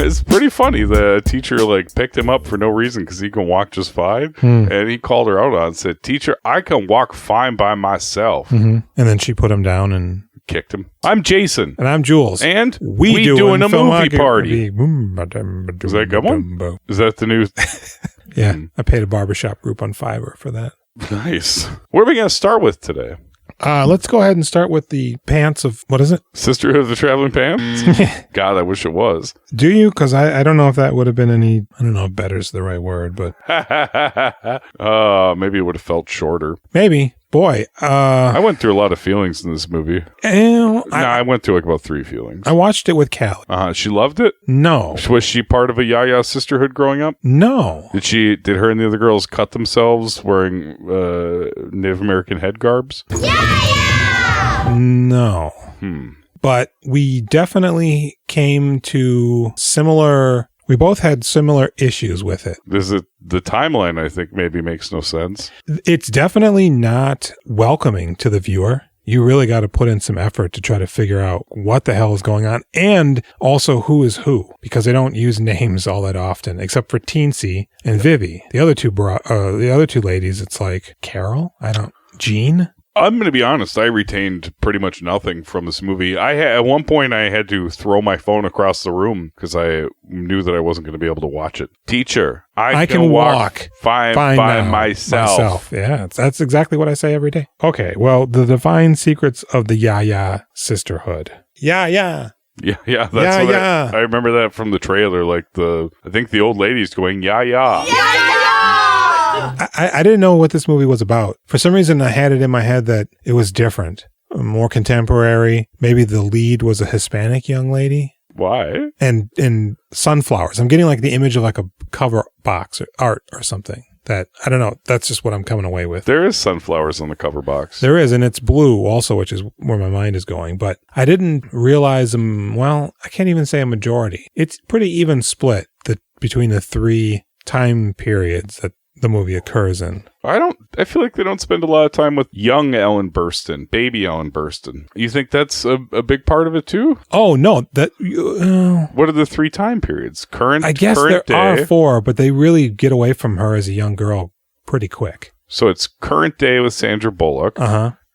It's pretty funny. The teacher picked him up for no reason because he can walk just fine. And he called her out on it and said, "Teacher, I can walk fine by myself." And then she put him down and kicked him. I'm Jason. And I'm Jules. And we doing a movie party. Is that a good one? Is that the new... Yeah, I paid a barbershop group on Fiverr for that. Nice. What are we going to start with today? Let's go ahead and start with the pants of, what is it? Sisterhood of the Traveling Pants? God, I wish it was. Do you? Because I don't know if that would have been any, I don't know if better's the right word, but. Maybe it would have felt shorter. Maybe. Boy. I went through a lot of feelings in this movie. I went through about 3 feelings. I watched it with Callie. She loved it? No. Was she part of a Ya-Ya Sisterhood growing up? No. Did her and the other girls cut themselves wearing Native American head garbs? Yeah! No. But we definitely came to similar... We both had similar issues with it. The timeline, I think, maybe makes no sense. It's definitely not welcoming to the viewer. You really got to put in some effort to try to figure out what the hell is going on, and also who is who, because they don't use names all that often, except for Teensy and Vivi. The other two ladies, it's like Carol. Jean. I'm going to be honest. I retained pretty much nothing from this movie. At one point, I had to throw my phone across the room because I knew that I wasn't going to be able to watch it. Teacher, I can walk fine by myself. Yeah, that's exactly what I say every day. Okay, well, the divine secrets of the Ya-Ya Sisterhood. Ya-Ya. Yeah. That's I remember that from the trailer. I think the old lady's going Ya-Ya. Ya-Ya. I didn't know what this movie was about. For some reason, I had it in my head that it was different, more contemporary. Maybe the lead was a Hispanic young lady. Why? And sunflowers. I'm getting the image of a cover box or art or something. That, I don't know. That's just what I'm coming away with. There is sunflowers on the cover box. There is, and it's blue also, which is where my mind is going. But I didn't realize I can't even say a majority. It's pretty even split between the 3 time periods that the movie occurs in. I feel like they don't spend a lot of time with young Ellen Burstyn, baby Ellen Burstyn. You think that's a big part of it too? Oh, no. What are the 3 time periods? I guess there are 4, but they really get away from her as a young girl pretty quick. So it's current day with Sandra Bullock.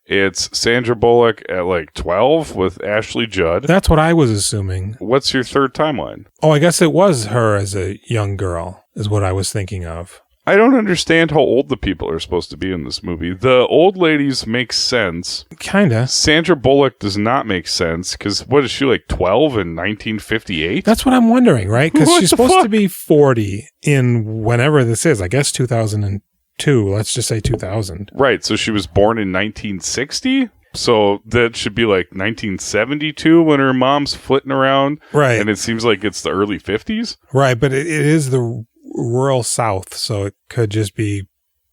It's Sandra Bullock at 12 with Ashley Judd. That's what I was assuming. What's your 3rd timeline? Oh, I guess it was her as a young girl is what I was thinking of. I don't understand how old the people are supposed to be in this movie. The old ladies make sense. Kinda. Sandra Bullock does not make sense, because what is she, 12 in 1958? That's what I'm wondering, right? Because she's supposed to be 40 in whenever this is. I guess 2002. Let's just say 2000. Right, so she was born in 1960? So that should be 1972 when her mom's flitting around. Right. And it seems like it's the early 50s? Right, but it is the rural South, so it could just be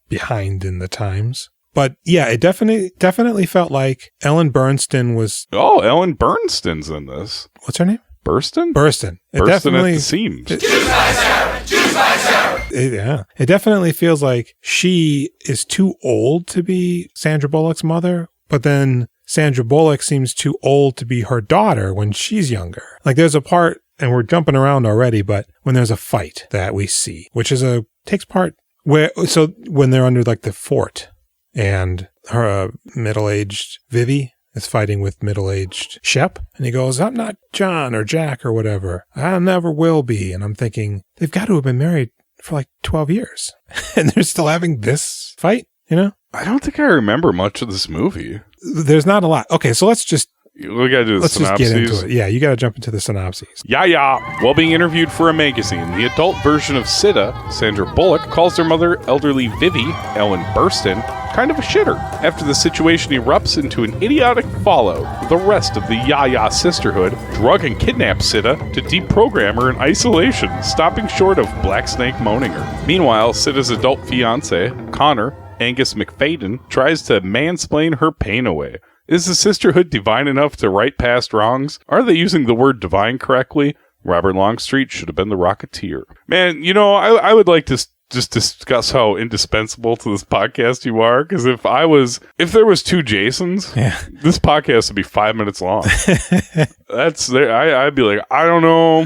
behind in the times. But yeah, it definitely felt like Ellen Burstyn was... Oh, Ellen Burstyn's in this. What's her name? Burstyn? Burstyn. Burstyn at the seams. Choose my Sarah! Yeah. It definitely feels like she is too old to be Sandra Bullock's mother, but then Sandra Bullock seems too old to be her daughter when she's younger. There's a part, and we're jumping around already, but when there's a fight that we see, which is takes part when they're under the fort, and her middle-aged Vivi is fighting with middle-aged Shep, and he goes, "I'm not John or Jack or whatever. I never will be." And I'm thinking, they've got to have been married for 12 years, and they're still having this fight, I don't think I remember much of this movie. There's not a lot. Okay, so let's just... We gotta do the synopses. Just get into it. Yeah, you gotta jump into the synopses. Ya-Ya. While being interviewed for a magazine, the adult version of Sidda, Sandra Bullock, calls their mother, elderly Vivi, Ellen Burstyn, kind of a shitter. After the situation erupts into an idiotic fallout, the rest of the Ya-Ya Sisterhood drug and kidnap Sidda to deprogram her in isolation, stopping short of Black Snake moaning her. Meanwhile, Sidda's adult fiance, Connor, Angus MacFadyen, tries to mansplain her pain away. Is the sisterhood divine enough to right past wrongs? Are they using the word divine correctly? Robert Longstreet should have been the Rocketeer. Man, I would like to just discuss how indispensable to this podcast you are? Because if there was 2 Jasons, this podcast would be 5 minutes long. I'd be like, I don't know.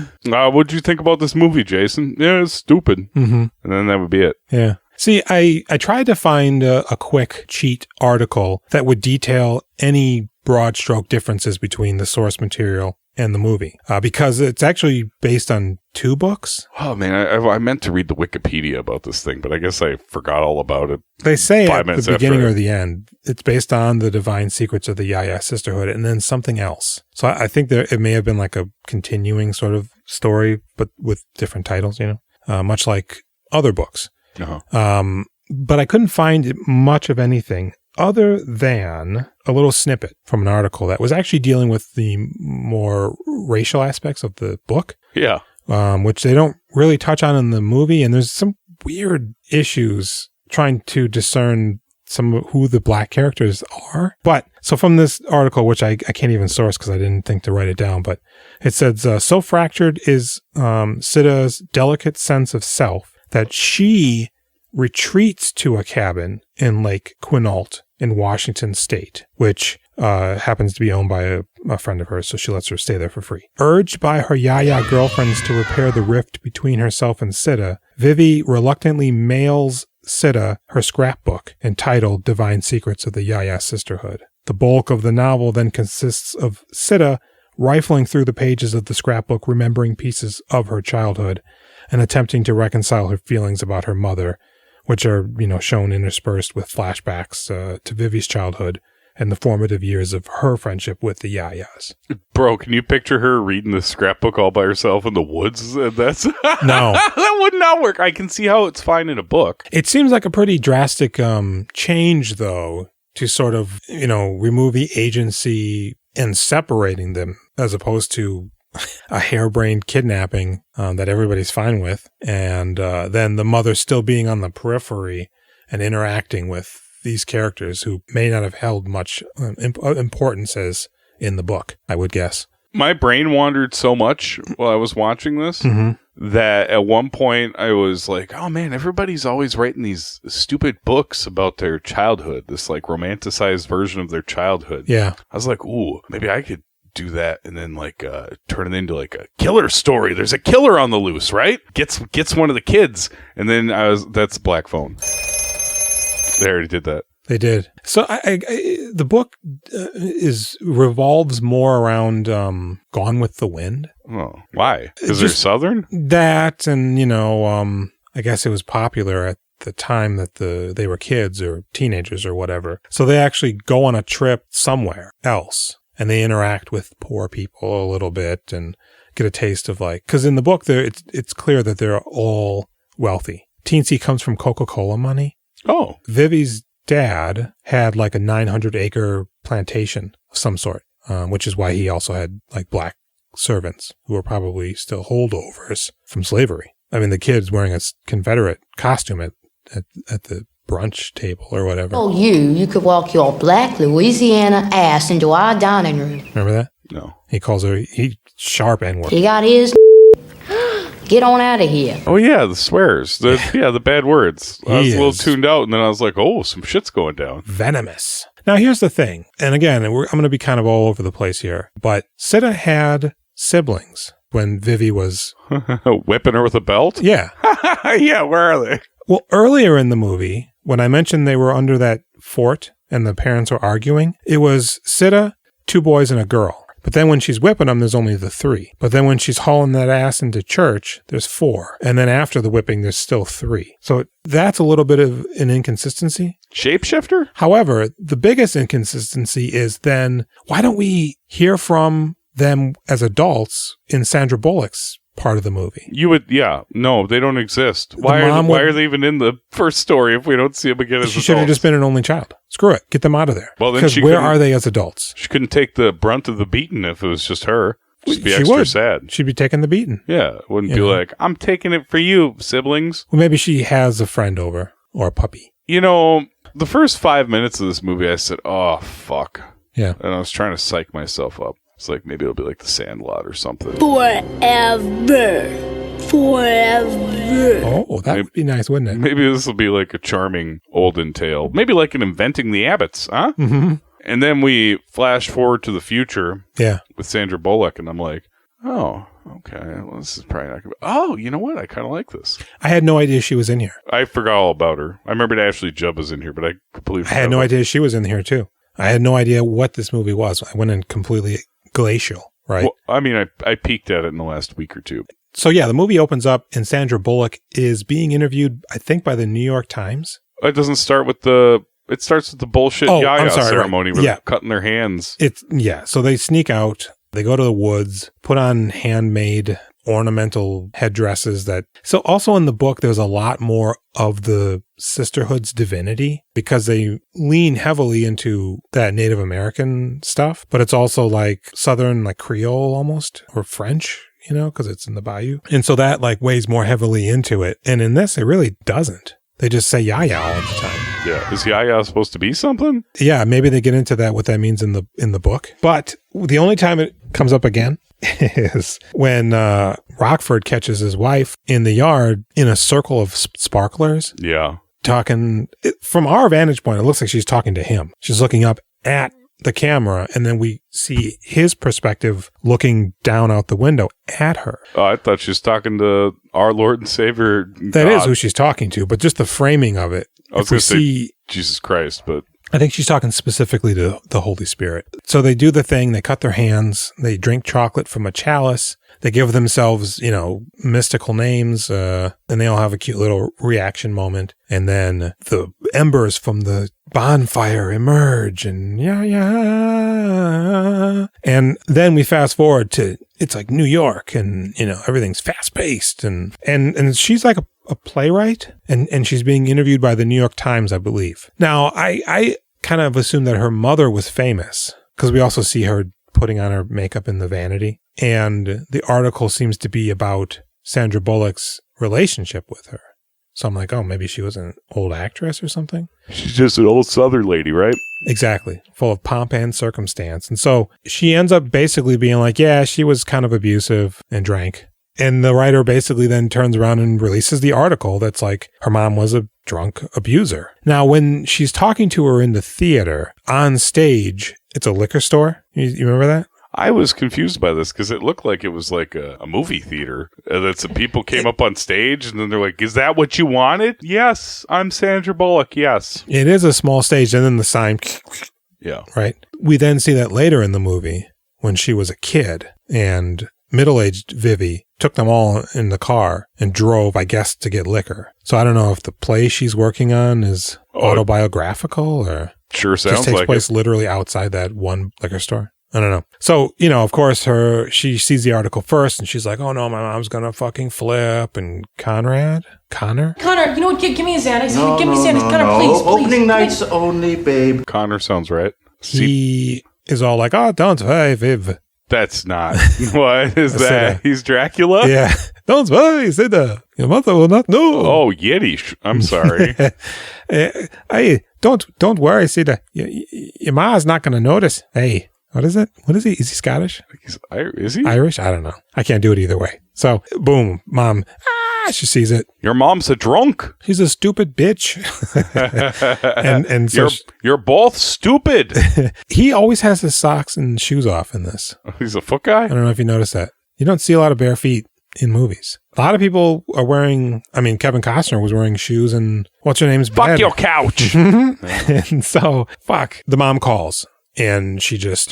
What'd you think about this movie, Jason? Yeah, it's stupid. Mm-hmm. And then that would be it. Yeah. See, I tried to find a quick cheat article that would detail any broad stroke differences between the source material and the movie, because it's actually based on 2 books. Oh, man, I meant to read the Wikipedia about this thing, but I guess I forgot all about it. They say at the beginning or the end, it's based on the divine secrets of the Ya-Ya Sisterhood and then something else. So I think that it may have been like a continuing sort of story, but with different titles, much like other books. Uh-huh. But I couldn't find much of anything other than a little snippet from an article that was actually dealing with the more racial aspects of the book. Yeah. Which they don't really touch on in the movie. And there's some weird issues trying to discern who the black characters are. But so from this article, which I can't even source because I didn't think to write it down, but it says, so fractured is Sidda's delicate sense of self that she retreats to a cabin in Lake Quinault in Washington State, which happens to be owned by a friend of hers, so she lets her stay there for free. Urged by her Ya-Ya girlfriends to repair the rift between herself and Sidda, Vivi reluctantly mails Sidda her scrapbook entitled Divine Secrets of the Ya-Ya Sisterhood. The bulk of the novel then consists of Sidda rifling through the pages of the scrapbook, remembering pieces of her childhood and attempting to reconcile her feelings about her mother, which are, shown interspersed with flashbacks to Vivi's childhood and the formative years of her friendship with the Ya-Yas. Bro, can you picture her reading the scrapbook all by herself in the woods? That's No. That would not work. I can see how it's fine in a book. It seems like a pretty drastic change, though, to sort of, remove the agency and separating them as opposed to a harebrained kidnapping that everybody's fine with. And then the mother still being on the periphery and interacting with these characters who may not have held much importance as in the book, I would guess. My brain wandered so much while I was watching this that at one point I was like, oh man, everybody's always writing these stupid books about their childhood, this like romanticized version of their childhood. Yeah. I was like, ooh, maybe I could do that and then like turn it into like a killer story. There's a killer on the loose, right? Gets one of the kids. And then that's Black Phone. They already did that. They did. So the book revolves more around Gone with the Wind. Oh, why? Because they're Southern? That, and I guess it was popular at the time that they were kids or teenagers or whatever. So they actually go on a trip somewhere else and they interact with poor people a little bit and get a taste of because in the book it's clear that they're all wealthy. Teensy comes from Coca-Cola money. Oh. Vivi's dad had like a 900-acre plantation of some sort, which is why he also had like black servants who were probably still holdovers from slavery. I mean, the kid's wearing a Confederate costume at the brunch table or whatever. Oh, you could walk your black Louisiana ass into our dining room. Remember that? No. He calls her sharp N-word. He got his get on out of here. Oh, yeah, the swears. The bad words. I was a little tuned out, and then I was like, oh, some shit's going down. Venomous. Now, here's the thing. And again, I'm going to be kind of all over the place here, but Sidda had siblings when Vivi was... Whipping her with a belt? Yeah. Yeah, where are they? Well, earlier in the movie, when I mentioned they were under that fort and the parents were arguing, it was Sidda, 2 boys, and a girl. But then when she's whipping them, there's only the 3. But then when she's hauling that ass into church, there's 4. And then after the whipping, there's still 3. So that's a little bit of an inconsistency. Shapeshifter? However, the biggest inconsistency is then, why don't we hear from them as adults in Sandra Bullock's part of the movie? No, they don't exist. Why are they even in the first story if we don't see them again as adults? She should have just been an only child. Screw it. Get them out of there. Well, then because where are they as adults? She couldn't take the brunt of the beating if it was just her. She'd be she extra would. sad. She'd be taking the beating. Yeah. Wouldn't be like, I'm taking it for you, siblings. Well, maybe she has a friend over or a puppy. The first 5 minutes of this movie, I said, oh, fuck. Yeah. And I was trying to psych myself up. It's like, maybe it'll be like The Sandlot or something. Forever. forever. Oh, that would be nice, wouldn't it? Maybe this will be like a charming olden tale. Maybe like an Inventing the Abbotts, huh? Mm-hmm. And then we flash forward to the future Yeah. with Sandra Bullock, and I'm like, oh, okay, well, this is probably not going to be... Oh, you know what? I kind of like this. I had no idea she was in here. I forgot all about her. I remembered Ashley Judd was in here, but I completely I had no idea she was in here, too. I had no idea what this movie was. I went in completely glacial, right? Well, I mean, I peeked at it in the last week or two. So, yeah, the movie opens up, and Sandra Bullock is being interviewed, I think, by the New York Times. It doesn't start with the... It starts with the bullshit Ya-Ya ceremony right. where Yeah. they're cutting their hands. So they sneak out, they go to the woods, put on handmade ornamental headdresses so also in the book, there's a lot more of the sisterhood's divinity because they lean heavily into that Native American stuff, but it's also like Southern, like Creole almost, or French, because it's in the bayou. And so that like weighs more heavily into it. And in this, it really doesn't. They just say Ya-Ya all the time. Yeah. Is Ya-Ya supposed to be something? Yeah, maybe they get into that, what that means in the book. But the only time it comes up again is when Rockford catches his wife in the yard in a circle of sparklers. Yeah. Talking, from our vantage point, it looks like she's talking to him. She's looking up at the camera, and then we see his perspective looking down out the window at her. Oh, I thought she was talking to our Lord and Savior. That is who she's talking to, but just the framing of it. I was going to say Jesus Christ, but... I think she's talking specifically to the Holy Spirit. So they do the thing, they cut their hands, they drink chocolate from a chalice, they give themselves, mystical names, and they all have a cute little reaction moment. And then the embers from the bonfire emerge and ya. And then we fast forward to, it's like New York and, everything's fast paced and she's like a playwright and she's being interviewed by the New York Times, I believe. Now, I kind of assumed that her mother was famous because we also see her putting on her makeup in the vanity. And the article seems to be about Sandra Bullock's relationship with her. So I'm like, oh, maybe she was an old actress or something. She's just an old Southern lady, right? Exactly. Full of pomp and circumstance. And so she ends up basically being like, yeah, she was kind of abusive and drank. And the writer basically then turns around and releases the article that's like, her mom was a drunk abuser. Now, when she's talking to her in the theater, on stage, it's a liquor store. You remember that? I was confused by this because it looked like it was like a movie theater. That some people came up on stage and then they're like, is that what you wanted? Yes, I'm Sandra Bullock, yes. It is a small stage and then the sign. Yeah. Right? We then see that later in the movie when she was a kid and middle-aged Vivi took them all in the car and drove, I guess, to get liquor. So I don't know if the play she's working on is autobiographical or sure sounds just takes like place literally outside that one liquor store. I don't know. So, of course, she sees the article first and she's like, oh no, my mom's going to fucking flip. And Connor, Connor, give me a Xanax. No, give me no, Xanax. no, Connor, no. please. Opening nights only, babe. Connor sounds right. he is all like, oh, don't say, Viv. That's not. What is that? Sidda. He's Dracula? Yeah. Don't say, Sidda. Your mother will not know. Oh, Yiddish. I'm sorry. Hey, don't worry, Sidda. Your ma's not going to notice. Hey. What is it? What is he? Is he Scottish? Is he? Irish? I don't know. I can't do it either way. So, boom, mom. She sees it. Your mom's a drunk. She's a stupid bitch. and so you're both stupid. he always has his socks and shoes off in this. He's a foot guy? I don't know if you noticed that. You don't see a lot of bare feet in movies. A lot of people are wearing, Kevin Costner was wearing shoes and what's her name's Fuck bed. your couch. And so, the mom calls. And she just...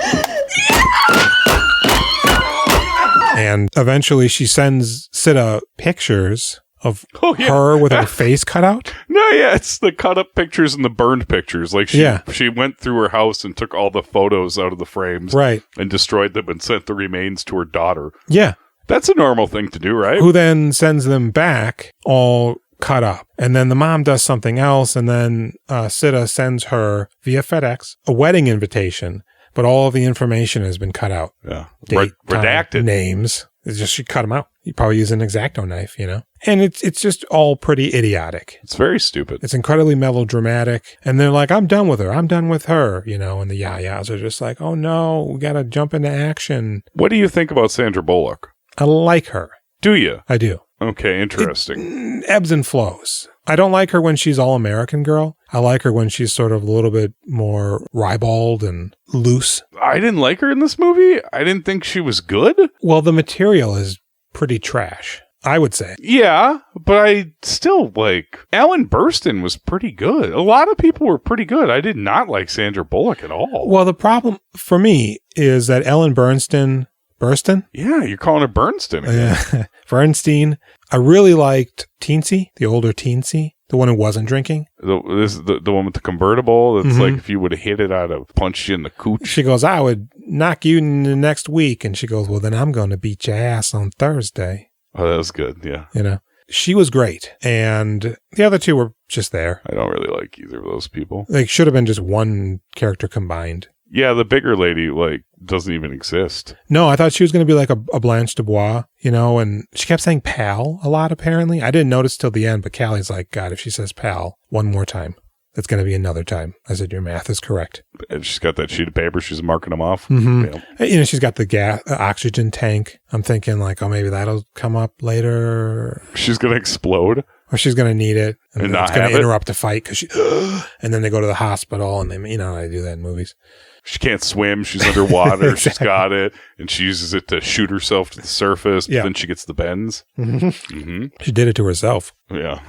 and eventually she sends Sidda pictures of her with her face cut out. No, yeah, it's the cut up pictures and the burned pictures. Like she went through her house and took all the photos out of the frames. Right. And destroyed them and sent the remains to her daughter. Yeah. That's a normal thing to do, right? Who then sends them back all cut up. And then the mom does something else. And then Sidda sends her via FedEx a wedding invitation. But all of the information has been cut out. Yeah. Date, Redacted. time, names. It's just, she cut them out. You probably use an X-Acto knife, And it's just all pretty idiotic. It's very stupid. It's incredibly melodramatic. And they're like, I'm done with her. I'm done with her. And the Ya-Yas are just like, oh no, we got to jump into action. What do you think about Sandra Bullock? I like her. Do you? I do. Okay, interesting. Ebbs and flows. I don't like her when she's all American girl. I like her when she's sort of a little bit more ribald and loose. I didn't like her in this movie. I didn't think she was good. Well, the material is pretty trash, I would say. Yeah, but I still like Ellen Burstyn was pretty good. A lot of people were pretty good. I did not like Sandra Bullock at all. Well, the problem for me is that Ellen Burstyn? Yeah, you're calling her Burstyn again. Bernstein. I really liked Teensy, the older Teensy, the one who wasn't drinking. The one with the convertible. That's like if you would have hit it, I'd have punched you in the cooch. She goes, I would knock you in the next week. And she goes, well, then I'm going to beat your ass on Thursday. Oh, that was good. Yeah. You know, she was great. And the other two were just there. I don't really like either of those people. They should have been just one character combined. Yeah, the bigger lady, like, doesn't even exist. No, I thought she was going to be like a Blanche Dubois, you know, and she kept saying pal a lot, apparently. I didn't notice till the end, but Callie's like, God, if she says pal one more time, that's going to be another time. I said, your math is correct. And she's got that sheet of paper. She's marking them off. Mm-hmm. Yeah. You know, she's got the gas oxygen tank. I'm thinking like, oh, maybe that'll come up later. She's going to explode. Or she's going to need it. And then not it's going have to it? interrupt the fight. And then they go to the hospital and they, you know, they do that in movies. She can't swim. She's underwater. Exactly. She's got it. And she uses it to shoot herself to the surface. But Yeah. then she gets the bends. Mm-hmm. She did it to herself. Yeah.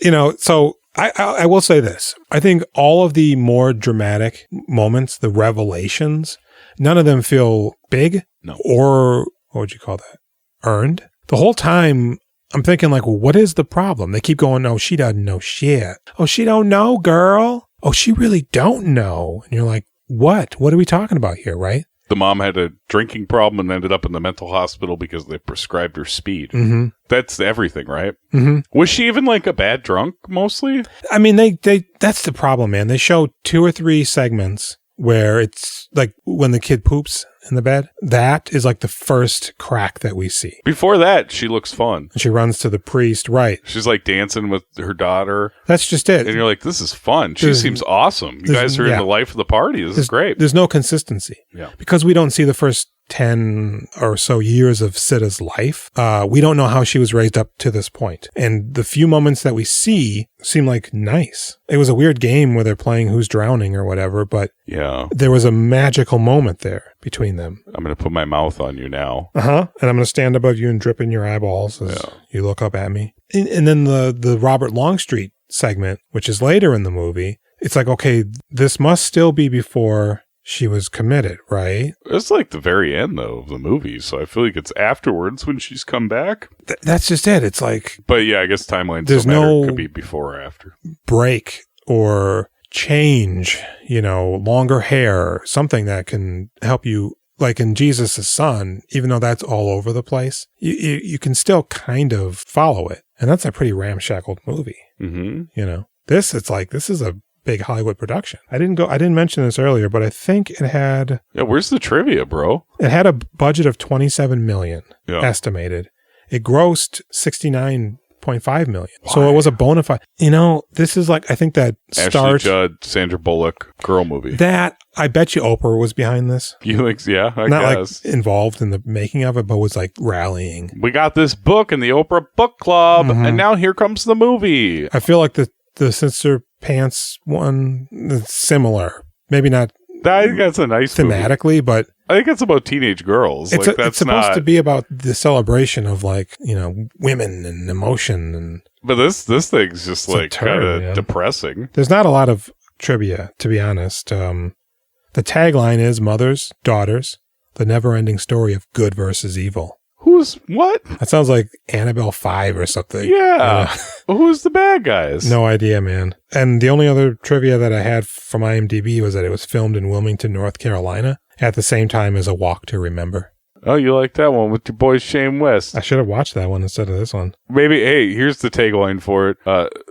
You know, so I will say this. I think all of the more dramatic moments, the revelations, none of them feel big. No. Or what would you call that? Earned. The whole time I'm thinking like, well, what is the problem? They keep going, no, she doesn't know shit. Oh, she don't know, girl. Oh, she really don't know. And you're like, what? What are we talking about here, right? The mom had a drinking problem and ended up in the mental hospital because they prescribed her speed. Mm-hmm. That's everything, right? Mm-hmm. Was she even like a bad drunk mostly? I mean, they that's the problem, man. They show 2 or 3 segments where it's like when the kid poops in the bed. That is like the first crack that we see. Before that, she looks fun. And she runs to the priest, right? She's like dancing with her daughter. That's just it. And you're like, this is fun. She There's- seems awesome. You guys are in the life of the party. This is great. There's no consistency. Yeah. Because we don't see the first 10 or so years of Sidda's life. We don't know how she was raised up to this point. And the few moments that we see seem like nice. It was a weird game where they're playing Who's Drowning or whatever, but Yeah. there was a magical moment there between them. I'm going to put my mouth on you now. Uh-huh. And I'm going to stand above you and drip in your eyeballs as you look up at me. And then the Robert Longstreet segment, which is later in the movie, it's like, okay, this must still be before she was committed, right? It's like the very end, though, of the movie. So I feel like it's afterwards when she's come back. That's just it. It's like But yeah, I guess timelines There's don't matter. no- It could be before or after. break or change, you know, longer hair, something that can help you, like in Jesus' Son, even though that's all over the place, you can still kind of follow it. And that's a pretty ramshackled movie, Mm-hmm. you know. This is a big Hollywood production. I didn't mention this earlier, but I think it had Yeah, where's the trivia, bro? a budget of $27 million Yeah. estimated. It grossed $69.5 million. So it was a bona fide. You know, this is like, I think that Ashley starts Judd, Sandra Bullock, girl movie. that. I bet you Oprah was behind this. You think, yeah, I Not guess. like involved in the making of it, but was like rallying. We got this book in the Oprah Book Club, Mhm. and now here comes the movie. I feel like the Sister Pants one is similar. Maybe not I think that's a nice movie. thematically, but I think it's about teenage girls. it's Like, that's it's supposed not. to be about the celebration of, like, you know, women and emotion. And But this thing's just It's a like turd, kind of yeah. depressing. there's not a lot of trivia, to be honest. The tagline is Mothers, Daughters, the never-ending story of good versus evil. Who's what? That sounds like Annabelle 5 or something. Yeah. Who's the bad guys? No idea, man. And the only other trivia that I had from IMDb was that it was filmed in Wilmington, North Carolina, at the same time as A Walk to Remember. Oh, you like that one with your boy Shane West? I should have watched that one instead of this one. Maybe, hey, here's the tagline for it.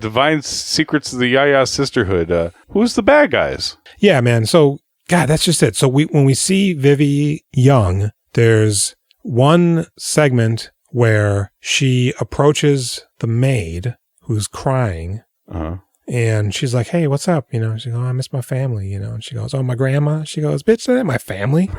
Divine Secrets of the Ya-Ya Sisterhood. Who's the bad guys? Yeah, man. So, God, that's just it. So when we see Vivi young, there's one segment where she approaches the maid who's crying, Uh-huh. and she's like, hey, what's up? You know, she goes, oh, I miss my family, you know. And she goes, oh, my grandma? She goes, bitch, that ain't my family.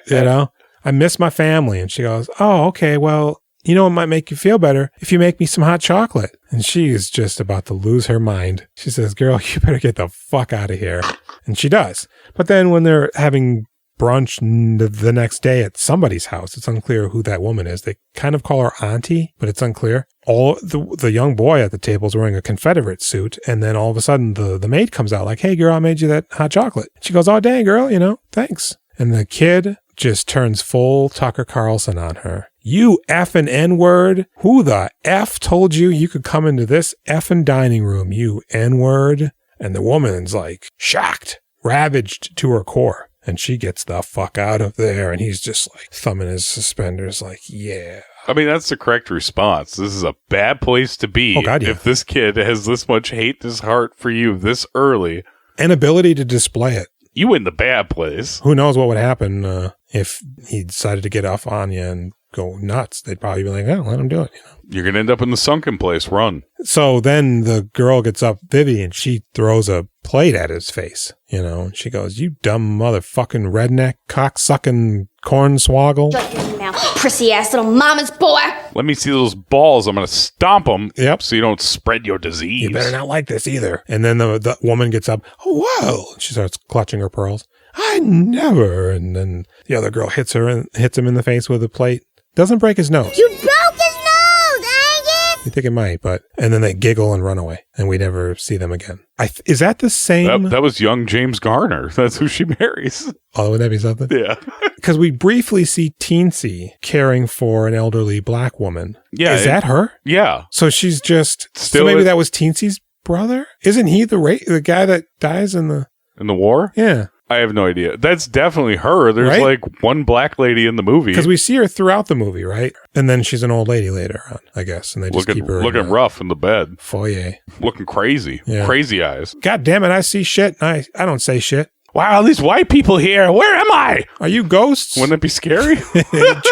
You know, I miss my family. And she goes, oh, okay, well, you know, it might make you feel better if you make me some hot chocolate. And she is just about to lose her mind. She says, girl, you better get the fuck out of here. And she does. But then when they're having brunch the next day at somebody's house, it's unclear who that woman is. They kind of call her auntie, but it's unclear. All the young boy at the table is wearing a Confederate suit, and then all of a sudden the maid comes out like, hey girl, I made you that hot chocolate. She goes, oh dang girl, you know, thanks. And the kid just turns full Tucker Carlson on her. You effing N-word? Who the F told you could come into this effing dining room, you N-word? And the woman's like shocked, ravaged to her core. And she gets the fuck out of there. And he's just like thumbing his suspenders like, yeah. I mean, that's the correct response. This is a bad place to be. Oh, God, yeah. If this kid has this much hate in his heart for you this early. An ability to display it. You in the bad place. Who knows what would happen if he decided to get off on you and go nuts. They'd probably be like, oh, let him do it. You know? You're going to end up in the sunken place. Run. So then the girl gets up, Vivi, and she throws a plate at his face, you know, and she goes, you dumb motherfucking redneck, cocksucking cornswoggle. Shut your mouth, prissy ass little mama's boy. Let me see those balls. I'm going to stomp them. Yep. So you don't spread your disease. You better not like this either. And then the woman gets up. Oh, whoa. She starts clutching her pearls. I never. And then the other girl hits him in the face with a plate. Doesn't break his nose. You broke his nose, Angus! You think it might, but... And then they giggle and run away. And we never see them again. Is that the same... That was young James Garner. That's who she marries. Oh, would that be something? Yeah. Because we briefly see Teensy caring for an elderly black woman. Yeah. Is that her? Yeah. So she's just... Still so maybe that was Teensy's brother? Isn't he the guy that dies in the... In the war? Yeah. I have no idea. That's definitely her. There's right? like one black lady in the movie. Because we see her throughout the movie, right? And then she's an old lady later on, I guess. And they just keep her looking rough in the bed. Foyer. Looking crazy. Yeah. Crazy eyes. God damn it, I see shit and I don't say shit. Wow, all these white people here. Where am I? Are you ghosts? Wouldn't that be scary?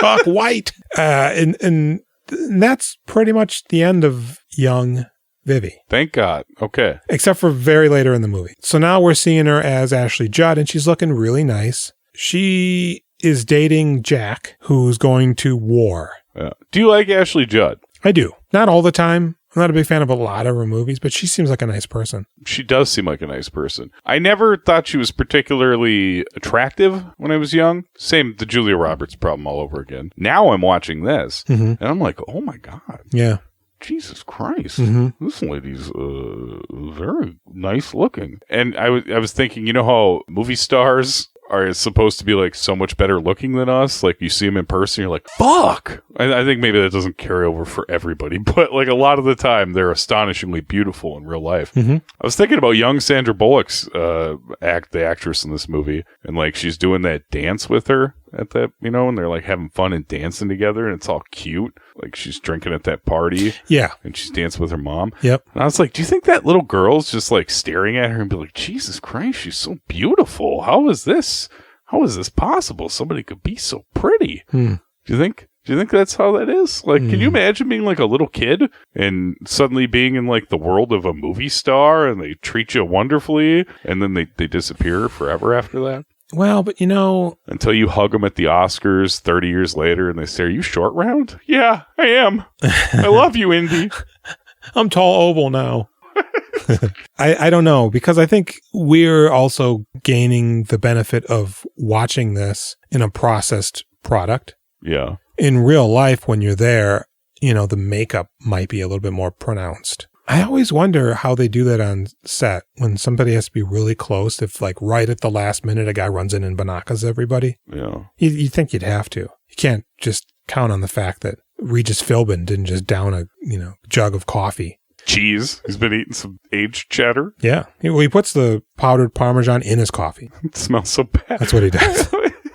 Chalk white. And that's pretty much the end of young Vivi. Thank God. Okay. Except for very later in the movie. So now we're seeing her as Ashley Judd, and she's looking really nice. She is dating Jack, who's going to war. Yeah. Do you like Ashley Judd? I do. Not all the time. I'm not a big fan of a lot of her movies, but she seems like a nice person. She does seem like a nice person. I never thought she was particularly attractive when I was young. Same, the Julia Roberts problem all over again. Now I'm watching this, and I'm like, oh my God. Yeah. Jesus Christ, Mm-hmm. this lady's very nice looking. And I was thinking, you know how movie stars are supposed to be like so much better looking than us? Like you see them in person, you're like, fuck! I think maybe that doesn't carry over for everybody, but like a lot of the time, they're astonishingly beautiful in real life. Mm-hmm. I was thinking about young Sandra Bullock's the actress in this movie, and like she's doing that dance with her at that, you know, and they're like having fun and dancing together, and it's all cute. Like she's drinking at that party. Yeah. And she's dancing with her mom. Yep. And I was like, do you think that little girl's just like staring at her and be like, Jesus Christ, she's so beautiful. How is this possible? Somebody could be so pretty. Do you think that's how that is? Like, can you imagine being like a little kid and suddenly being in like the world of a movie star and they treat you wonderfully and then they disappear forever after that? Well, but you know... Until you hug them at the Oscars 30 years later and they say, are you short round? Yeah, I am. I love you, Indy. I'm tall oval now. I don't know, because I think we're also gaining the benefit of watching this in a processed product. Yeah. In real life, when you're there, you know, the makeup might be a little bit more pronounced. I always wonder how they do that on set when somebody has to be really close. If like right at the last minute, a guy runs in and banakas everybody. Yeah. You think you'd have to. You can't just count on the fact that Regis Philbin didn't just down a, jug of coffee. Cheese. He's been eating some aged cheddar. Yeah. He puts the powdered Parmesan in his coffee. It smells so bad. That's what he does.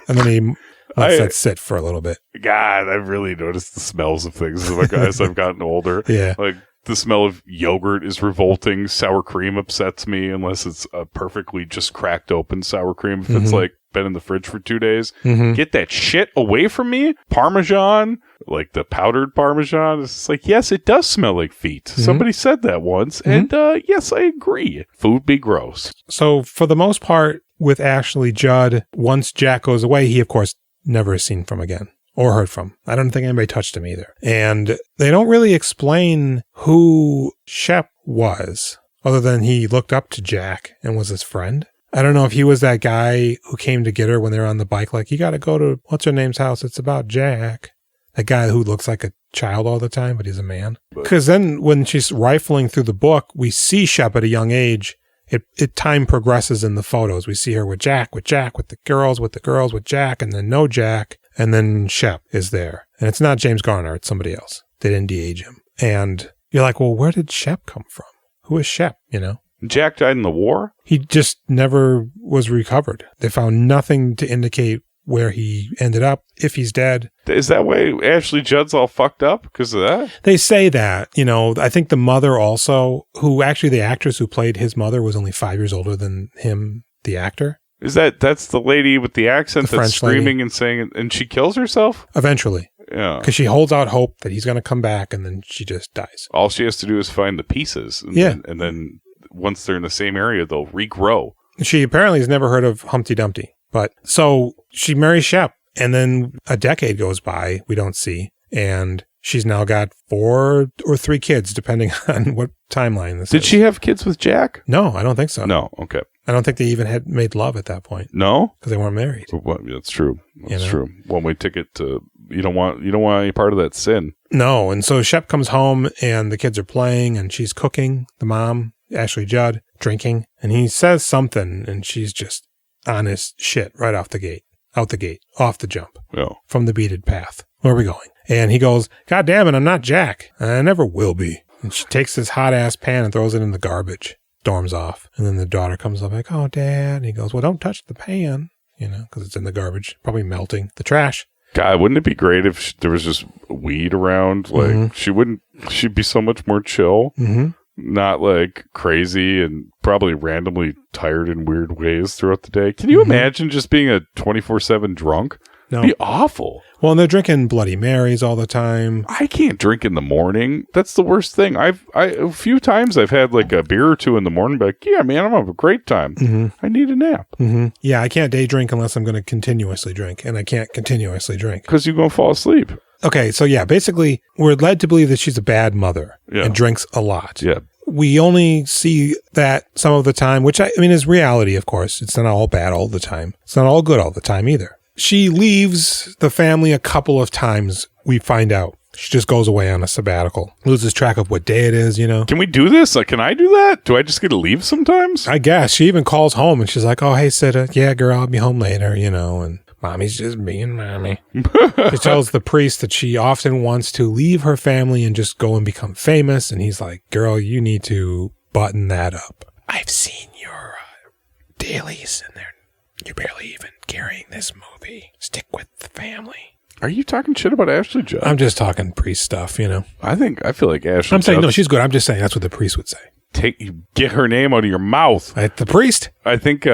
And then he lets that sit for a little bit. God, I've really noticed the smells of things as I've gotten older. Yeah. Like the smell of yogurt is revolting. Sour cream upsets me unless it's a perfectly just cracked open sour cream. If it's like been in the fridge for 2 days, get that shit away from me. Parmesan, like the powdered Parmesan, it's like, yes, it does smell like feet. Somebody said that once, and yes, I agree. Food be gross. So for the most part, with Ashley Judd, once Jack goes away, he of course never is seen from again. or heard from. I don't think anybody touched him either. And they don't really explain who Shep was, other than he looked up to Jack and was his friend. I don't know if he was that guy who came to get her when they were on the bike, like, you got to go to what's-her-name's house. It's about Jack. That guy who looks like a child all the time, but he's a man. Because then when she's rifling through the book, we see Shep at a young age. It time progresses in the photos. We see her with Jack, with the girls, with Jack, and then no Jack. And then Shep is there. And it's not James Garner. It's somebody else. They didn't de-age him. And you're like, well, where did Shep come from? Who is Shep, you know? Jack died in the war? He just never was recovered. They found nothing to indicate where he ended up, if he's dead. Is that why Ashley Judd's all fucked up because of that? They say that, you know. I think the mother also, who actually the actress who played his mother was only 5 years older than him, the actor. That's the lady with the accent The that's French screaming lady. and saying, and she kills herself? Eventually. Yeah. Because she holds out hope that he's going to come back, and then she just dies. All she has to do is find the pieces. And then once they're in the same area, they'll regrow. She apparently has never heard of Humpty Dumpty. But so she marries Shep, and then a decade goes by, we don't see, and she's now got 4 or 3 kids, depending on what timeline this is. Did she have kids with Jack? No, I don't think so. No, okay. I don't think they even had made love at that point. No? Because they weren't married. Well, that's true. That's You know? true. One-way ticket to, you don't want any part of that sin. No, and so Shep comes home, and the kids are playing, and she's cooking, the mom, Ashley Judd, drinking, and he says something, and she's just on his shit right off the gate, off the jump, from the beaded path. Where are we going? And he goes, God damn it, I'm not Jack. I never will be. And she takes this hot-ass pan and throws it in the garbage, storms off. And then the daughter comes up like, oh, Dad. And he goes, well, don't touch the pan, you know, because it's in the garbage, probably melting the trash. God, wouldn't it be great if there was just weed around? Like, she'd be so much more chill. Mm-hmm. Not like crazy and probably randomly tired in weird ways throughout the day. Can you imagine just being a 24/7 drunk? No. It'd be awful. Well, and they're drinking Bloody Marys all the time. I can't drink in the morning. That's the worst thing. A few times I've had like a beer or two in the morning, but like, yeah, man, I'm having a great time. Mm-hmm. I need a nap. Mm-hmm. Yeah, I can't day drink unless I'm going to continuously drink, and I can't continuously drink. Because you're going to fall asleep. Okay, so yeah, basically, we're led to believe that she's a bad mother and drinks a lot. Yeah. We only see that some of the time, which I mean is reality, of course. It's not all bad all the time. It's not all good all the time either. She leaves the family a couple of times, we find out. She just goes away on a sabbatical, loses track of what day it is, you know. Can we do this? Like, can I do that? Do I just get to leave sometimes? I guess. She even calls home and she's like, oh, hey, Sidda. Yeah, girl, I'll be home later, you know, and mommy's just being mommy. She tells the priest that she often wants to leave her family and just go and become famous. And he's like, girl, you need to button that up. I've seen your dailies and you're barely even carrying this movie. Stick with the family. Are you talking shit about Ashley Judd? I'm just talking priest stuff, you know. I feel like Ashley I'm saying, no, Judd- she's good. I'm just saying that's what the priest would say. Get her name out of your mouth. The priest? I think,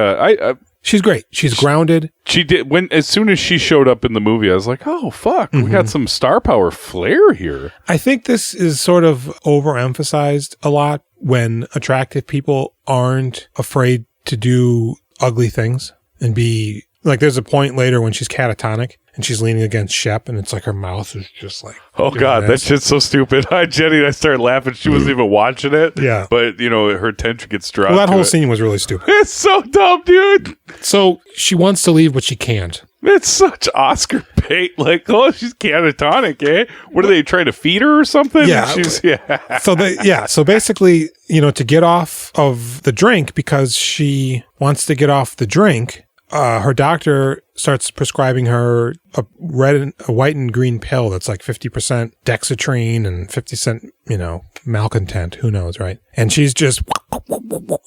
she's great. She's grounded. She did as soon as she showed up in the movie, I was like, oh fuck, we got some star power flair here. I think this is sort of overemphasized a lot when attractive people aren't afraid to do ugly things and be like, there's a point later when she's catatonic and she's leaning against Shep and it's like her mouth is just like, oh God, that shit's so stupid. Jenny and I started laughing. She wasn't even watching it. Yeah. But you know, her attention gets dropped. Well, that whole scene was really stupid. It's so dumb, dude. So she wants to leave, but she can't. It's such Oscar bait. Like, oh, she's catatonic, eh? What are they trying to feed her or something? Yeah. So basically, you know, to get off of the drink, because she wants to get off the drink, her doctor starts prescribing her a white and green pill that's like 50% dexatrine and 50%, you know, malcontent. Who knows, right? And she's just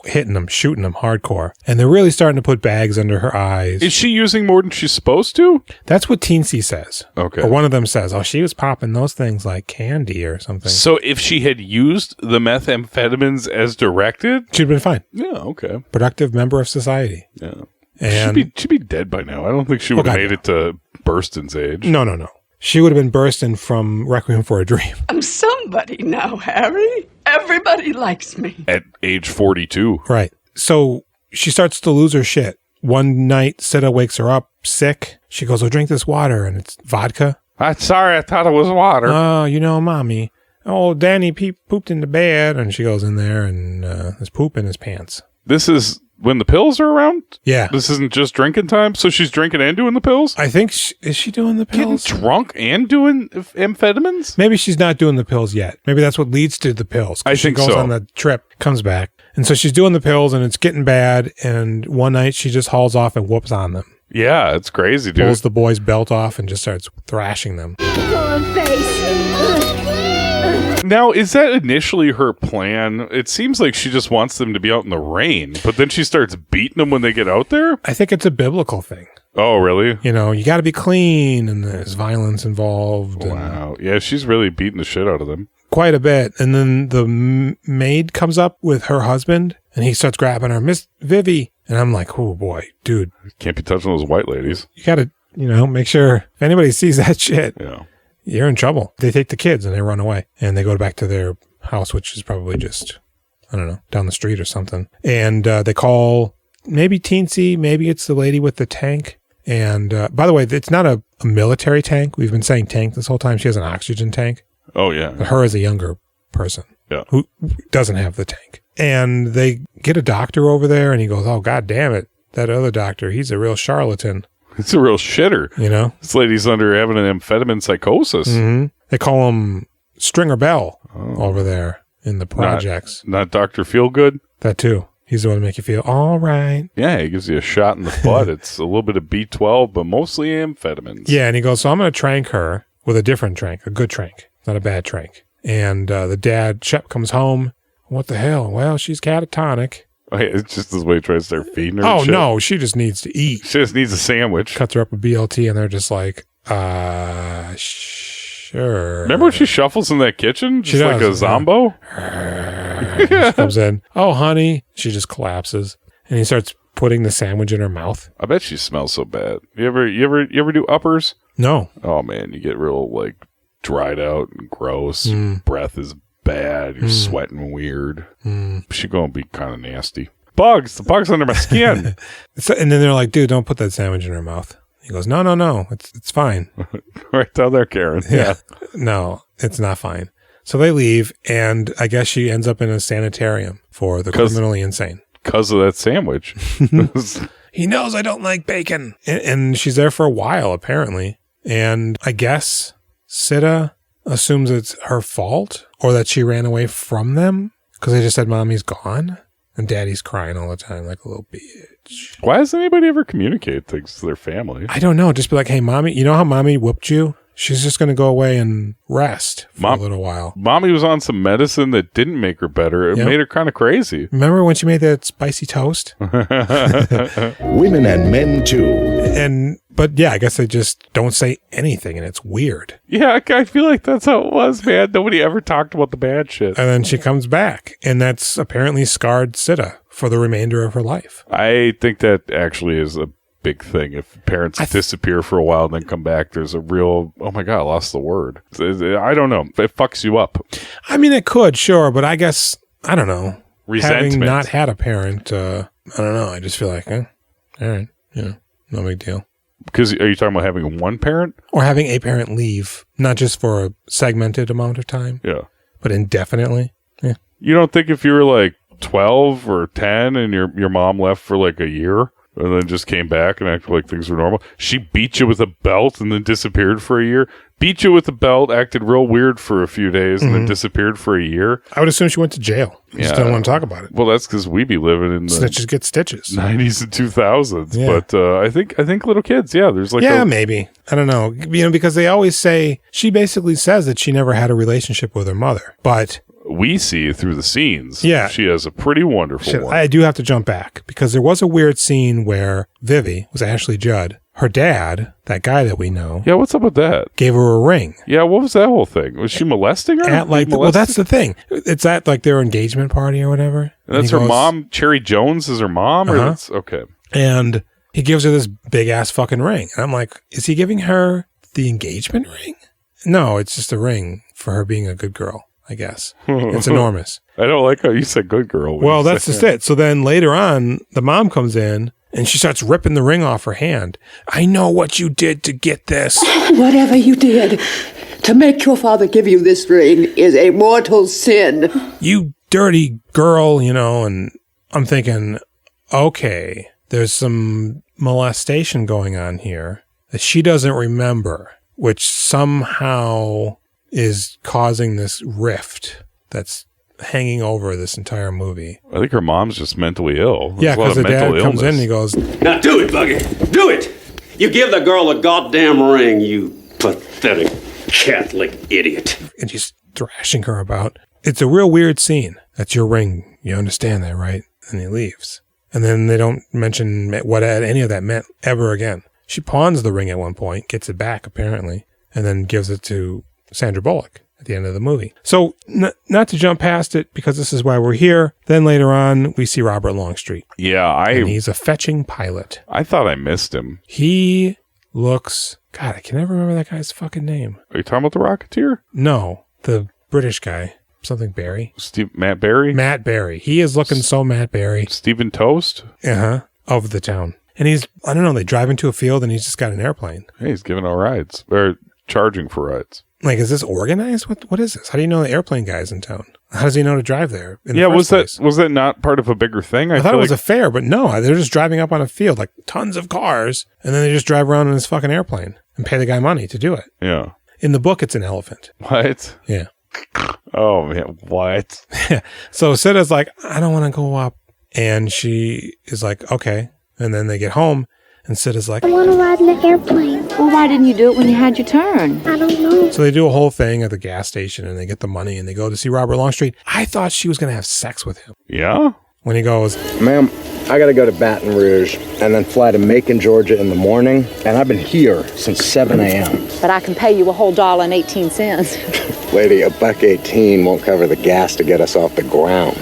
hitting them, shooting them hardcore. And they're really starting to put bags under her eyes. Is she using more than she's supposed to? That's what Teensy says. Okay. Or one of them says, oh, she was popping those things like candy or something. So if she had used the methamphetamines as directed? She'd been fine. Yeah, okay. Productive member of society. Yeah. And she'd be dead by now. I don't think she would have made it to Burstyn's age. No. She would have been Burstyn from Requiem for a Dream. I'm somebody now, Harry. Everybody likes me. At age 42. Right. So she starts to lose her shit. One night, Sidda wakes her up sick. She goes, oh, drink this water. And it's vodka. I'm sorry, I thought it was water. Mommy. Oh, Danny pooped in the bed. And she goes in there and there's poop in his pants. This is when the pills are around? Yeah. This isn't just drinking time? So she's drinking and doing the pills? I think, is she doing the pills? Getting drunk and doing amphetamines? Maybe she's not doing the pills yet. Maybe that's what leads to the pills. I think she goes so. on the trip, comes back. And so she's doing the pills and it's getting bad. And one night she just hauls off and whoops on them. Yeah, it's crazy, dude. Pulls the boy's belt off and just starts thrashing them. Now, is that initially her plan? It seems like she just wants them to be out in the rain, but then she starts beating them when they get out there? I think it's a biblical thing. Oh, really? You got to be clean and there's violence involved. Wow. Yeah, she's really beating the shit out of them. Quite a bit. And then the maid comes up with her husband and he starts grabbing her, Miss Vivi. And I'm like, oh boy, dude. Can't be touching those white ladies. You got to, make sure if anybody sees that shit, Yeah. you're in trouble. They take the kids and they run away and they go back to their house, which is probably just, I don't know, down the street or something. And they call maybe Teensy, maybe it's the lady with the tank. And by the way, it's not a military tank. We've been saying tank this whole time. She has an oxygen tank. Oh, yeah. But her is a younger person who doesn't have the tank. And they get a doctor over there and he goes, oh, God damn it. That other doctor, he's a real charlatan. It's a real shitter. This lady's having an amphetamine psychosis. Mm-hmm. They call him Stringer Bell over there in the projects. Not Dr. Feelgood? That too. He's the one to make you feel all right. Yeah, he gives you a shot in the butt. It's a little bit of B12, but mostly amphetamines. Yeah, and he goes, so I'm going to trank her with a different trank, a good trank, not a bad trank. And the dad, Shep, comes home. What the hell? Well, she's catatonic. Oh, yeah, it's just this way he tries to start feeding her. Oh, no, she just needs to eat. She just needs a sandwich. Cuts her up a BLT, and they're just like, sure. Remember when she shuffles in that kitchen? Just like a zombo? She comes in. Oh, honey. She just collapses. And he starts putting the sandwich in her mouth. I bet she smells so bad. You ever do uppers? No. Oh, man, you get real, dried out and gross. Your breath is bad. You're sweating weird. She gonna be kind of nasty. The bugs under my skin. And then they're like, dude, don't put that sandwich in her mouth. He goes, no, it's fine. Right down there, Karen. Yeah. No, it's not fine. So they leave, and I guess she ends up in a sanitarium for the criminally insane. Because of that sandwich. He knows I don't like bacon. And she's there for a while, apparently. And I guess Sidda assumes it's her fault or that she ran away from them because they just said mommy's gone and daddy's crying all the time like a little bitch. Why does anybody ever communicate things to their family? I don't know. Just be like, hey, mommy, you know how mommy whooped you? She's just going to go away and rest for a little while. Mommy was on some medicine that didn't make her better. It made her kind of crazy. Remember when she made that spicy toast? Women and men too. But yeah, I guess they just don't say anything and it's weird. Yeah, I feel like that's how it was, man. Nobody ever talked about the bad shit. And then she comes back and that's apparently scarred Sidda for the remainder of her life. I think that actually is a big thing. If parents disappear for a while and then come back, there's a real, oh my God, I lost the word. I don't know. It fucks you up. I mean, it could, sure, but I guess, I don't know. Resentment. Having not had a parent, I don't know. I just feel like, all right, no big deal. Because are you talking about having one parent? Or having a parent leave, not just for a segmented amount of time. Yeah. But indefinitely. Yeah. You don't think if you were 12 or 10 and your mom left for a year and then just came back and acted like things were normal, she beat you with a belt and then disappeared for a year, beat you with a belt, acted real weird for a few days and then disappeared for a year? I would assume she went to jail. Just don't want to talk about it. Well, that's because we be living in the snitches get stitches 90s and 2000s. Yeah. But I think little kids, there's maybe. I don't know. Because they always say, she basically says that she never had a relationship with her mother. But we see through the scenes. Yeah. She has a pretty wonderful one. I do have to jump back because there was a weird scene where Vivi was Ashley Judd. Her dad, that guy that we know. Yeah, what's up with that? Gave her a ring. Yeah, what was that whole thing? Was she molesting her? Well, that's the thing. It's at their engagement party or whatever. And that's her mom. Cherry Jones is her mom? Or that's okay. And he gives her this big ass fucking ring. And I'm like, is he giving her the engagement ring? No, it's just a ring for her being a good girl, I guess. It's enormous. I don't like how you said good girl. Well, that's just it. So then later on, the mom comes in And she starts ripping the ring off her hand. I know what you did to get this. Whatever you did to make your father give you this ring is a mortal sin. You dirty girl, and I'm thinking, okay, there's some molestation going on here that she doesn't remember, which somehow is causing this rift that's hanging over this entire movie. I think her mom's just mentally ill. Yeah, because the dad comes in and he goes, now do it, Buggy. Do it. You give the girl a goddamn ring, you pathetic Catholic idiot. And she's thrashing her about. It's a real weird scene. That's your ring. You understand that, right? And he leaves. And then they don't mention what any of that meant ever again. She pawns the ring at one point, gets it back apparently, and then gives it to Sandra Bullock at the end of the movie. So not to jump past it, because this is why we're here. Then later on, we see Robert Longstreet. Yeah, and he's a fetching pilot. I thought I missed him. He looks... God, I can never remember that guy's fucking name. Are you talking about the Rocketeer? No, the British guy. Something Barry. Matt Barry? Matt Barry. He is looking so Matt Barry. Stephen Toast? Uh-huh. Of the town. And he's, I don't know, they drive into a field and he's just got an airplane. Hey, he's giving out rides. Or charging for rides. Like, is this organized? What is this? How do you know the airplane guy's in town? How does he know to drive there? Was that not part of a bigger thing? I thought it was a fair, but no, they're just driving up on a field, like tons of cars, and then they just drive around in this fucking airplane and pay the guy money to do it. Yeah. In the book, it's an elephant. What? Yeah. Oh, man, what? So Sidda's like, I don't want to go up. And she is like, okay. And then they get home, and Sidda's like, I want to ride in the airplane. Well, why didn't you do it when you had your turn? I don't know. So they do a whole thing at the gas station, and they get the money, and they go to see Robert Longstreet. I thought she was going to have sex with him. Yeah? When he goes, ma'am, I got to go to Baton Rouge and then fly to Macon, Georgia in the morning. And I've been here since 7 a.m. But I can pay you a whole $1.18. Lady, $1.18 won't cover the gas to get us off the ground.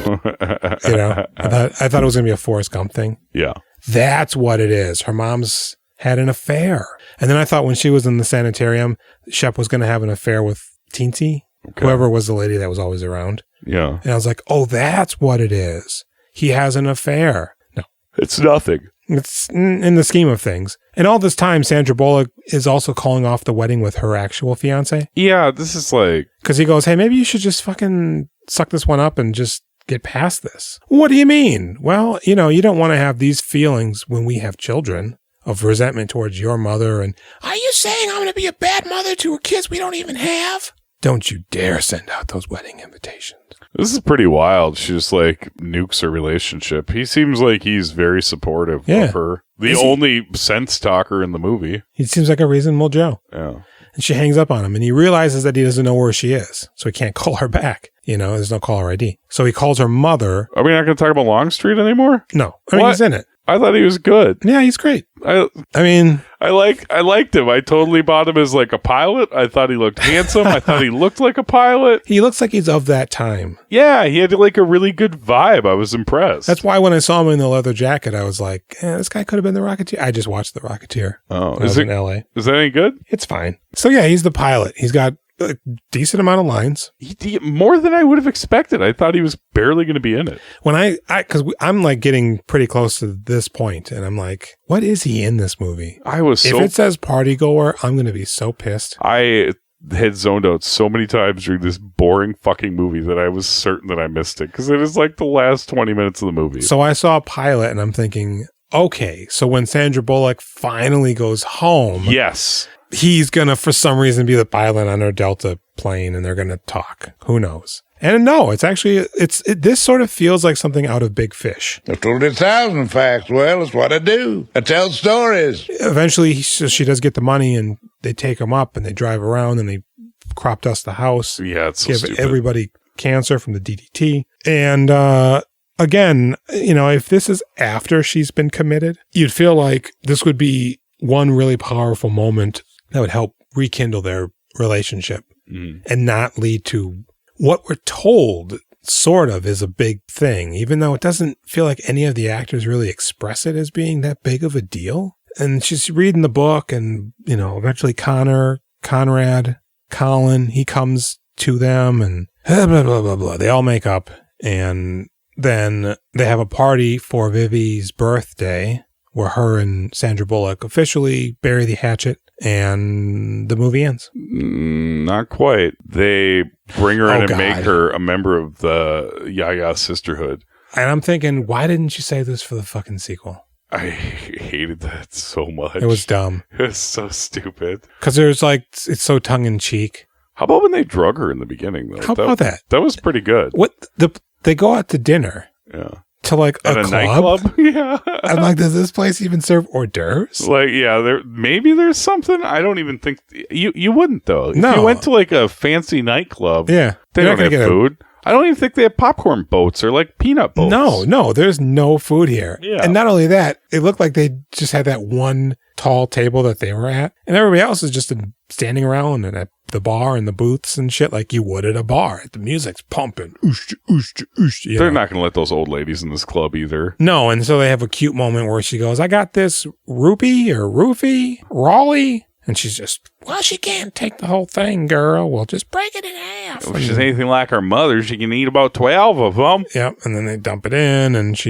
I thought it was going to be a Forrest Gump thing. Yeah. That's what it is. Her mom's had an affair. And then I thought when she was in the sanitarium, Shep was going to have an affair with Teensy, whoever was the lady that was always around. Yeah. And I was like, oh, that's what it is. He has an affair. No. It's nothing. It's in the scheme of things. And all this time, Sandra Bullock is also calling off the wedding with her actual fiance. Yeah, this is like... Because he goes, hey, maybe you should just fucking suck this one up and just get past this. What do you mean? Well, you don't want to have these feelings when we have children of resentment towards your mother. And are you saying I'm going to be a bad mother to her kids we don't even have? Don't you dare send out those wedding invitations. This is pretty wild. She just nukes her relationship. He seems like he's very supportive of her. The only sense talker in the movie. He seems like a reasonable Joe. Yeah. And she hangs up on him and he realizes that he doesn't know where she is. So he can't call her back. There's no caller ID. So he calls her mother. Are we not going to talk about Longstreet anymore? No. I mean, he's in it. I thought he was good. Yeah, he's great. I liked him. I totally bought him as a pilot. I thought he looked handsome. I thought he looked like a pilot. He looks like he's of that time. Yeah, he had a really good vibe. I was impressed. That's why when I saw him in the leather jacket, I was like, this guy could have been the Rocketeer. I just watched the Rocketeer. Oh, is it in LA? Is that any good? It's fine. So yeah, he's the pilot. He's got a decent amount of lines. More than I would have expected. I thought he was barely going to be in it. When because I'm getting pretty close to this point, and I'm like, what is he in this movie? If it says party goer, I'm going to be so pissed. I had zoned out so many times during this boring fucking movie that I was certain that I missed it because it is the last 20 minutes of the movie. So I saw a pilot, and I'm thinking, okay, so when Sandra Bullock finally goes home, yes, he's going to, for some reason, be the pilot on her Delta plane and they're going to talk. Who knows? And no, it's actually, this sort of feels like something out of Big Fish. I've told 1,000 facts. Well, it's what I do. I tell stories. Eventually, she does get the money and they take him up and they drive around and they crop dust the house. Yeah, it's so give stupid. Everybody cancer from the DDT. And again, if this is after she's been committed, you'd feel like this would be one really powerful moment that would help rekindle their relationship and not lead to what we're told sort of is a big thing, even though it doesn't feel like any of the actors really express it as being that big of a deal. And she's reading the book and, eventually Colin, he comes to them and blah, blah, blah, blah, blah. They all make up and then they have a party for Vivi's birthday where her and Sandra Bullock officially bury the hatchet and the movie ends. Not quite. They bring her in and make her a member of the Ya-Ya Sisterhood. And I'm thinking, why didn't you say this for the fucking sequel? I hated that so much. It was dumb. It was so stupid. Because there's like, it's so tongue-in-cheek. How about when they drug her in the beginning, though? How about that? That was pretty good. They go out to dinner. Yeah. To like a club? Nightclub? Yeah. I'm like, does this place even serve hors d'oeuvres? Like, yeah, maybe there's something. I don't even think you wouldn't though. No. If you went to like a fancy nightclub, yeah, they don't have food. I don't even think they have popcorn boats or like peanut boats. No, there's no food here. Yeah. And not only that, it looked like they just had that one tall table that they were at, and everybody else is just standing around and at the bar and the booths and shit like you would at a bar. The music's pumping. Oosh, oosh, oosh, They're not going to let those old ladies in this club either. No, and so they have a cute moment where she goes, I got this roofie, Raleigh. And she's just, well, she can't take the whole thing, girl. We'll just break it in half. If she's anything like her mother, she can eat about 12 of them. Yep. And then they dump it in, and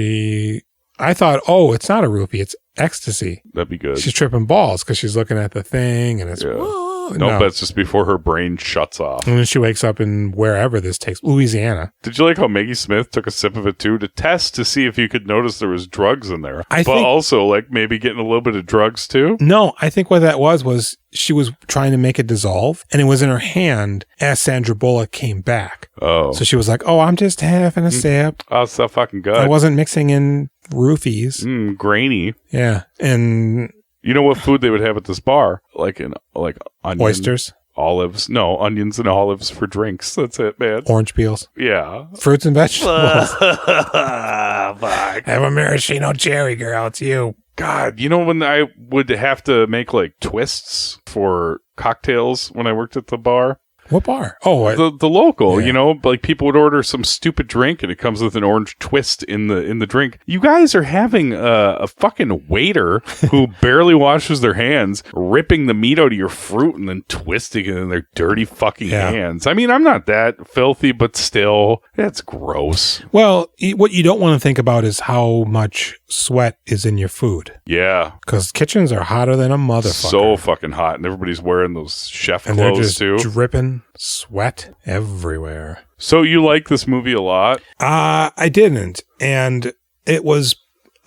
I thought, oh, it's not a roofie, it's ecstasy. That'd be good. She's tripping balls because she's looking at the thing, and it's, no, but it's just before her brain shuts off. And then she wakes up in wherever this takes, Louisiana. Did you like how Maggie Smith took a sip of it too to test to see if you could notice there was drugs in there? But also like maybe getting a little bit of drugs too? No, I think what that was she was trying to make it dissolve, and it was in her hand as Sandra Bullock came back. Oh. So she was like, oh, I'm just having a sip. Oh, it's so fucking good. I wasn't mixing in roofies. Grainy. Yeah. And you know what food they would have at this bar? Like onions, oysters, olives. No, onions and olives for drinks. That's it, man. Orange peels. Yeah. Fruits and vegetables. Fuck. Have a maraschino cherry, girl. It's you. God, you know when I would have to make like twists for cocktails when I worked at the bar? What bar? Oh, the local, you know, like people would order some stupid drink and it comes with an orange twist in the drink. You guys are having a fucking waiter who barely washes their hands, ripping the meat out of your fruit and then twisting it in their dirty fucking hands. I mean, I'm not that filthy, but still, that's gross. Well, what you don't want to think about is how much sweat is in your food. Yeah. Because kitchens are hotter than a motherfucker. So fucking hot. And everybody's wearing those chef and clothes they're just too. Dripping sweat everywhere. So you like this movie a lot? I didn't. And it was,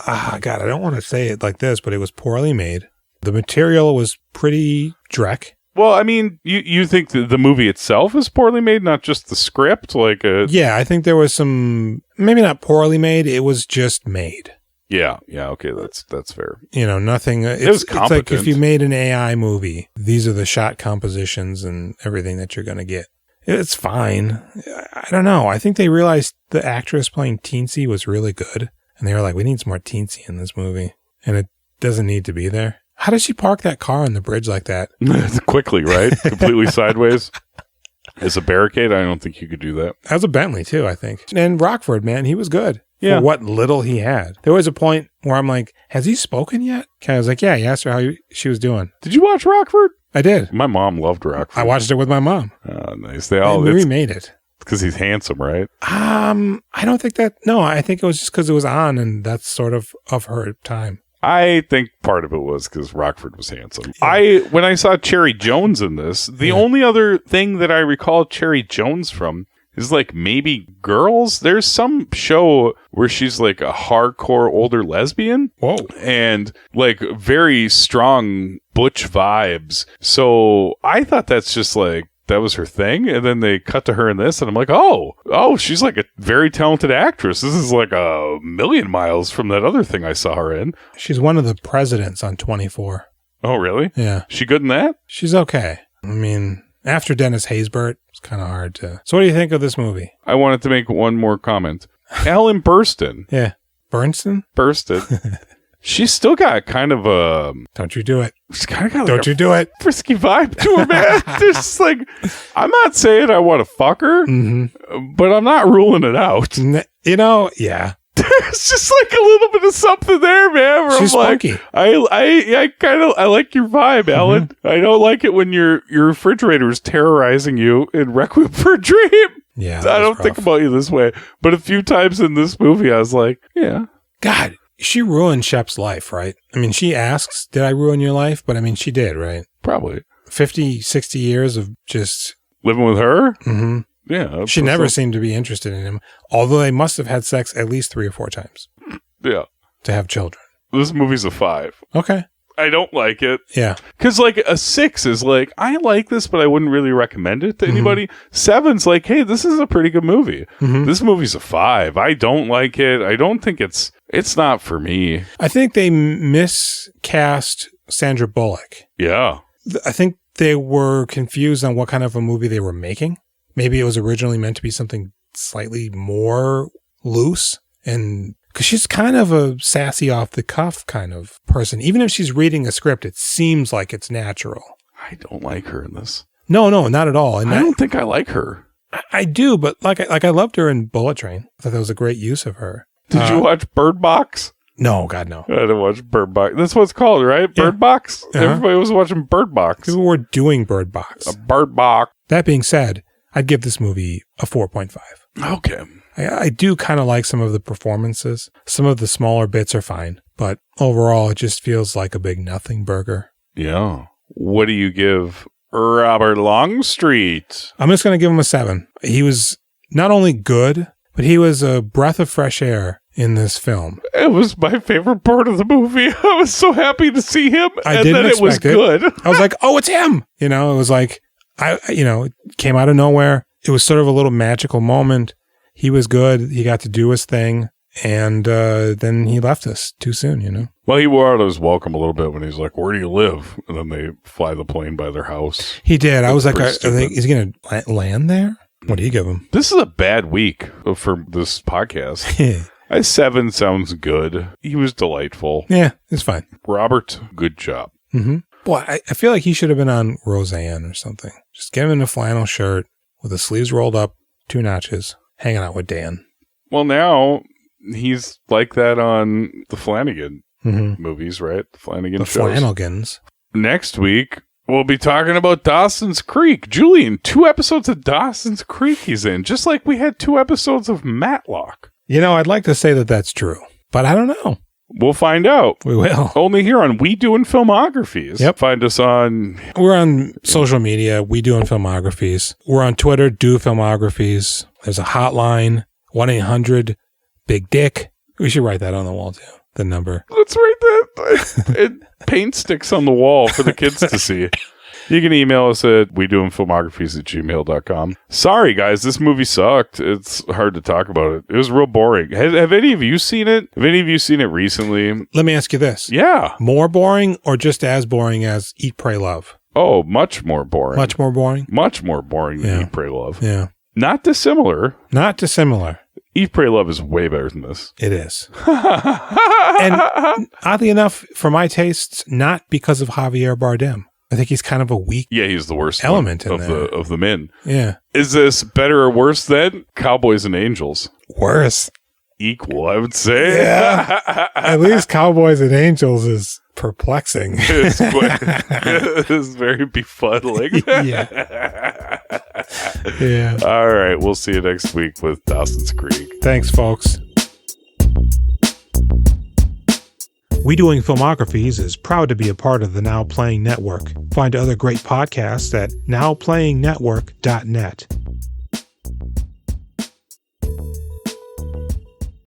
God, I don't want to say it like this, but it was poorly made. The material was pretty dreck. Well, I mean, you think the movie itself is poorly made, not just the script? Yeah, I think there was some, maybe not poorly made, it was just made. Yeah, okay, that's fair. You know, nothing. It was competent. It's like if you made an AI movie, these are the shot compositions and everything that you're going to get. It's fine. I don't know. I think they realized the actress playing Teensy was really good, and they were like, we need some more Teensy in this movie, and it doesn't need to be there. How does she park that car on the bridge like that? Quickly, right? Completely sideways. As a barricade, I don't think you could do that. That was a Bentley, too, I think. And Rockford, man, he was good. Yeah. For what little he had. There was a point where I'm like, has he spoken yet? I was like, yeah, he asked her how she was doing. Did you watch Rockford? I did. My mom loved Rockford. I watched it with my mom. Oh, nice. They remade it. Because he's handsome, right? I don't think that. No, I think it was just because it was on and that's sort of her time. I think part of it was because Rockford was handsome. Yeah. When I saw Cherry Jones in this, the only other thing that I recall Cherry Jones from is like maybe Girls. There's some show where she's like a hardcore older lesbian. Whoa. And like very strong butch vibes. So I thought that's just like, that was her thing. And then they cut to her in this and I'm like, oh, she's like a very talented actress. This is like a million miles from that other thing I saw her in. She's one of the presidents on 24. Oh, really? Yeah. She good in that? She's okay. I mean, after Dennis Haysbert, it's kind of hard to. So what do you think of this movie? I wanted to make one more comment. Ellen Burstyn. Yeah. Burstyn? Burstyn. She's still got kind of a... Don't you do it. She's kind of got Don't you do it. Frisky vibe to her, man. Just like, I'm not saying I want to fuck her, but I'm not ruling it out. You know, yeah. There's just like a little bit of something there, man. Where She's I'm like, funky. I like your vibe, Ellen. I don't like it when your refrigerator is terrorizing you in Requiem for a Dream. Yeah, I don't think about you this way. But a few times in this movie, I was like, yeah. God, she ruined Shep's life, right? I mean, she asks, did I ruin your life? But I mean, she did, right? Probably. 50, 60 years of just... Living with her? Mm-hmm. Yeah. She never seemed to be interested in him, although they must have had sex at least 3 or 4 times. Yeah. To have children. This movie's a 5. Okay. I don't like it. Yeah. Because, like, a 6 is like, I like this, but I wouldn't really recommend it to anybody. 7's like, hey, this is a pretty good movie. This movie's a 5. I don't like it. I don't think it's not for me. I think they miscast Sandra Bullock. Yeah. I think they were confused on what kind of a movie they were making. Maybe it was originally meant to be something slightly more loose, and because she's kind of a sassy off the cuff kind of person. Even if she's reading a script, it seems like it's natural. I don't like her in this. No, not at all. And I don't think I like her. I do, but like I loved her in Bullet Train. I thought that was a great use of her. Did you watch Bird Box? No, God, no. I didn't watch Bird Box. That's what it's called, right? Yeah. Bird Box? Everybody was watching Bird Box. People were doing Bird Box. A Bird Box. That being said, I'd give this movie a 4.5. Okay. I do kind of like some of the performances. Some of the smaller bits are fine, but overall, it just feels like a big nothing burger. Yeah. What do you give Robert Longstreet? I'm just going to give him a 7. He was not only good, but he was a breath of fresh air in this film. It was my favorite part of the movie. I was so happy to see him. I and didn't then it was expect good. I was like, oh, it's him. You know, it was like, it came out of nowhere. It was sort of a little magical moment. He was good. He got to do his thing. And then he left us too soon, you know? Well, he wore out his welcome a little bit when he's like, where do you live? And then they fly the plane by their house. He did. I was like, pretty stupid. is he going to land there? What do you give him? This is a bad week for this podcast. 7 sounds good. He was delightful. Yeah, it's fine. Robert, good job. Mm-hmm. Boy, I feel like he should have been on Roseanne or something. Just get him in a flannel shirt with the sleeves rolled up, 2 notches, hanging out with Dan. Well, now he's like that on the Flanagan movies, right? The Flanagan shows. Flanagans. Next week, we'll be talking about Dawson's Creek. Julian, 2 episodes of Dawson's Creek he's in, just like we had 2 episodes of Matlock. You know, I'd like to say that that's true, but I don't know. We'll find out. We will. Only here on We Doing Filmographies. Yep. Find us on... We're on social media, We Doing Filmographies. We're on Twitter, Do Filmographies. There's a hotline, 1-800-BIG-DICK. We should write that on the wall, too. The number. Let's write that. It paint sticks on the wall for the kids to see. You can email us at wedoingfilmographies@gmail.com. Sorry, guys, this movie sucked. It's hard to talk about it. It was real boring. Have any of you seen it? Have any of you seen it recently? Let me ask you this. Yeah. More boring or just as boring as Eat, Pray, Love? Oh, much more boring. Much more boring? Much more boring than Eat, Pray, Love. Yeah. Not dissimilar. Not dissimilar. Eat, Pray, Love is way better than this. It is. And oddly enough, for my tastes, not because of Javier Bardem. I think he's kind of a weak he's the worst element in of there. of the men. Yeah. Is this better or worse than Cowboys and Angels? Worse. Equal, I would say. Yeah. At least Cowboys and Angels is perplexing. It's very befuddling. Yeah. Yeah. All right. We'll see you next week with Dawson's Creek. Thanks, folks. We Doing Filmographies is proud to be a part of the Now Playing Network. Find other great podcasts at nowplayingnetwork.net.